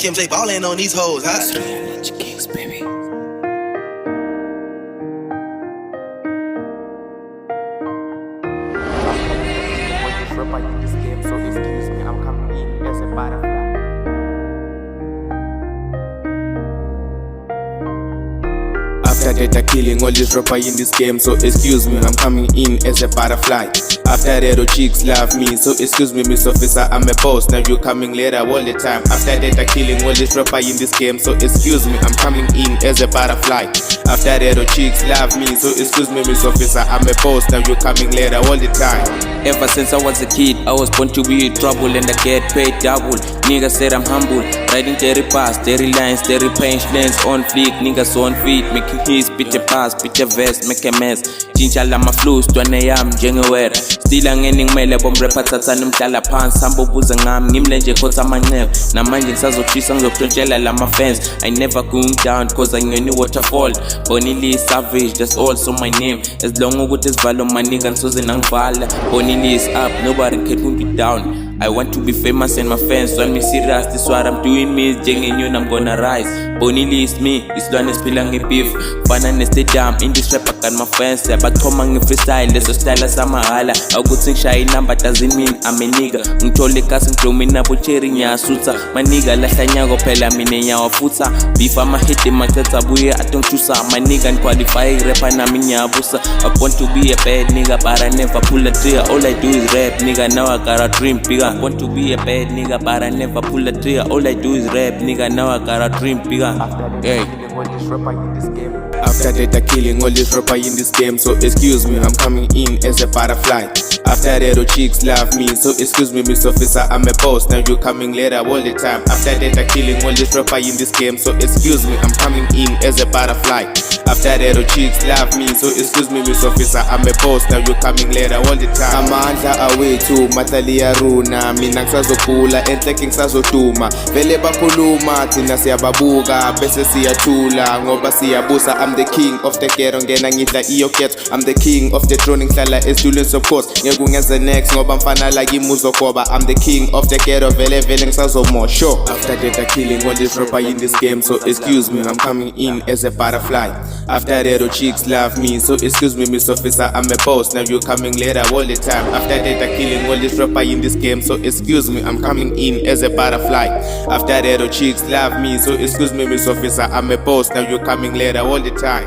Kim J ballin' on these hoes, huh? Kings, baby. Rapper in this game, so excuse me, I'm coming in as a butterfly. After data killing all this rapper in this game, so excuse me, I'm coming in as a butterfly. After that, all chicks love me, so excuse me, Miss Officer, I'm a boss. Now you coming later all the time. After data killing all this rapper in this game, so excuse me, I'm coming in as a butterfly. After that, all chicks love me, so excuse me, Miss Officer, I'm a boss. Now you coming later all the time. Ever since I was a kid, I was born to be in trouble and I get paid double. Niggas said I'm humble, riding dairy pass, dairy lines, dairy punchlines on fleek, niggas on feet, making hits, pitch a pass, pitch a vest, make a mess. Jinja lama flus, twane yam, jengewera. Still angening mele bom repatata nimdala pants, sambo buza ngam, ngimlenje kota manel. Na manje ngisazoshisa ngizokutshela lama fans. I never going down cause I knew waterfall. Bonny Lee Savage, that's also my name. As long as this value my nigga ngisoze nangivala. Bonny Lee is up, nobody can put me down. I want to be famous and my fans want me serious. This what I'm doing, me jenging you and I'm gonna rise. Bonny Lee is me, it's done is feeling a beef. Fana neste jam, in this rap I got my fans. But come on freestyle, there's a style as I'm a hala. I go sing shy number doesn't mean I'm a nigga. Ngitole kasi ngilumi nabo cherry nyasuta. My nigga lahanya go phela mine nyawafuta. Beef ama hit maketha buye atongchusa. My nigga qualify rapper na minyabusa. I want to be a bad nigga but I never pull a trigger. All I do is rap nigga, now I got a dream bigger. I want to be a bad nigga but I never pull a trigger. All I do is rap nigga, now I got a dream bigger. After data killing all this rapper in this game, so excuse me, I'm coming in as a butterfly. After that, all chicks love me, so excuse me, Miss Officer, I'm a boss. Now you coming later all the time. After data killing all this rapper in this game, so excuse me, I'm coming in as a butterfly. After that, all chicks love me, so excuse me, Miss Officer, I'm a boss. Now you coming later all the time. Amandla away to Matalia Runa, mina ngisazokula enhleke ngisazoduma. Vele bakhuluma thina siyababuka bese siyathula ngoba siyabusa. I'm the king of the ghetto, ngena ngidla iyo ghetto. I'm the king of the throne, ngihlala esitulweni socourse. Ngeke ungenze next ngoba mfana like imuzo koba. I'm the king of the ghetto, vele ngisazomosho. After data killing all this rapper in this game, so excuse me, I'm coming in as a butterfly. After that, all chicks love me, so excuse me, Miss Officer, I'm a boss. Now you coming later all the time. After data killing all this rapper in this game, so excuse me, I'm coming in as a butterfly. After that, all chicks love me, so excuse me, Miss Officer, I'm a boss. Now you coming later all the time.